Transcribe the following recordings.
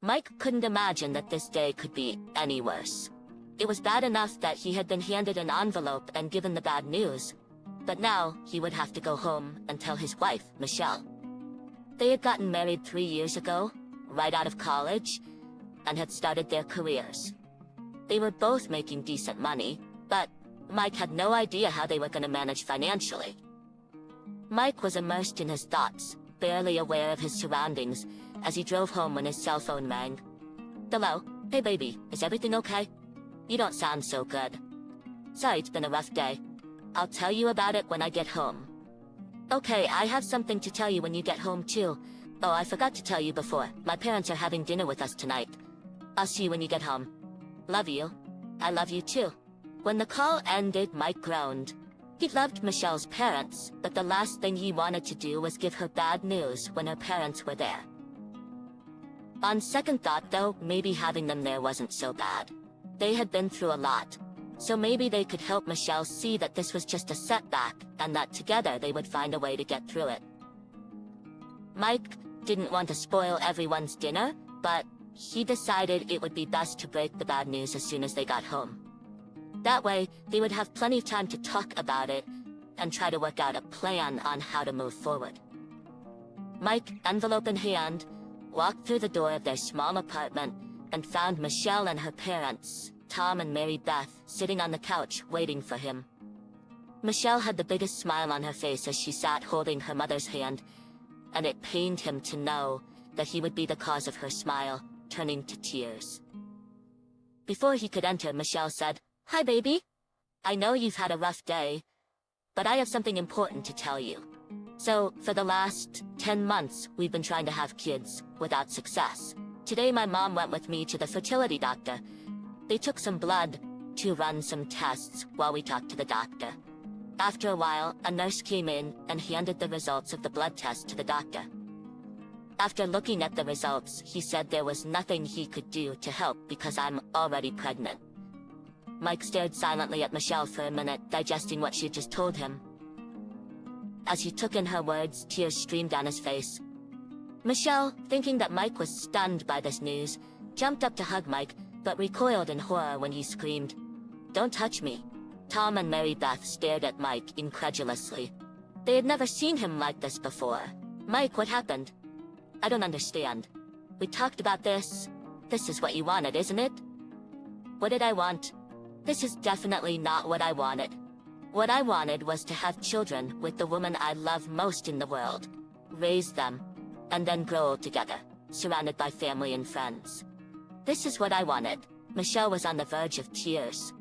Mike couldn't imagine that this day could be any worse. It was bad enough that he had been handed an envelope and given the bad news, but now he would have to go home and tell his wife, Michelle. They had gotten married 3 years ago, right out of college, and had started their careers. They were both making decent money, but Mike had no idea how they were going to manage financially. Mike was immersed in his thoughts, barely aware of his surroundings, as he drove home when his cell phone rang. Hello? Hey baby, is everything okay? You don't sound so good. Sorry, it's been a rough day. I'll tell you about it when I get home. Okay, I have something to tell you when you get home too. Oh, I forgot to tell you before, my parents are having dinner with us tonight. I'll see you when you get home. Love you. I love you too. When the call ended, Mike groaned. He loved Michelle's parents, but the last thing he wanted to do was give her bad news when her parents were there. On second thought though, maybe having them there wasn't so bad. They had been through a lot, so maybe they could help Michelle see that this was just a setback, and that together they would find a way to get through it. Mike didn't want to spoil everyone's dinner, but he decided it would be best to break the bad news as soon as they got home. That way, they would have plenty of time to talk about it, and try to work out a plan on how to move forward. Mike, envelope in hand, walked through the door of their small apartment, and found Michelle and her parents, Tom and Mary Beth, sitting on the couch waiting for him. Michelle had the biggest smile on her face as she sat holding her mother's hand, and it pained him to know that he would be the cause of her smile, turning to tears. Before he could enter, Michelle said, "Hi baby. I know you've had a rough day, but I have something important to tell you. So, for the last 10 months, we've been trying to have kids, without success. Today my mom went with me to the fertility doctor. They took some blood to run some tests while we talked to the doctor. After a while, a nurse came in and handed the results of the blood test to the doctor. After looking at the results, he said there was nothing he could do to help because I'm already pregnant." Mike stared silently at Michelle for a minute, digesting what she had just told him. As he took in her words, tears streamed down his face. Michelle, thinking that Mike was stunned by this news, jumped up to hug Mike, but recoiled in horror when he screamed, "Don't touch me." Tom and Mary Beth stared at Mike incredulously. They had never seen him like this before. "Mike, what happened? I don't understand. We talked about this. This is what you wanted, isn't it?" "What did I want? This is definitely not what I wanted. What I wanted was to have children with the woman I love most in the world, raise them, and then grow old together, surrounded by family and friends. This is what I wanted." Michelle was on the verge of tears.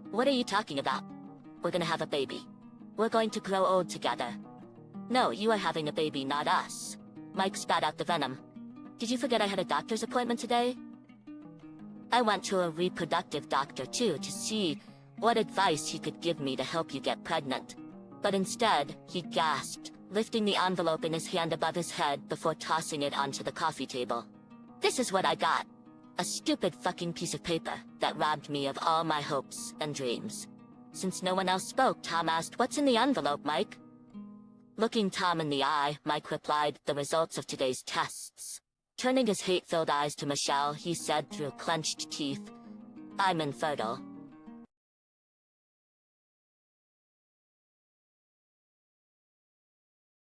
"What are you talking about? We're gonna have a baby. We're going to grow old together." "No, you are having a baby, not us." Mike spat out the venom. "Did you forget I had a doctor's appointment today? I went to a reproductive doctor too to see what advice he could give me to help you get pregnant. But instead, he gasped, lifting the envelope in his hand above his head before tossing it onto the coffee table. "This is what I got. A stupid fucking piece of paper that robbed me of all my hopes and dreams." Since no one else spoke, Tom asked, "What's in the envelope, Mike?" Looking Tom in the eye, Mike replied, "The results of today's tests." Turning his hate-filled eyes to Michelle, he said through clenched teeth, "I'm infertile."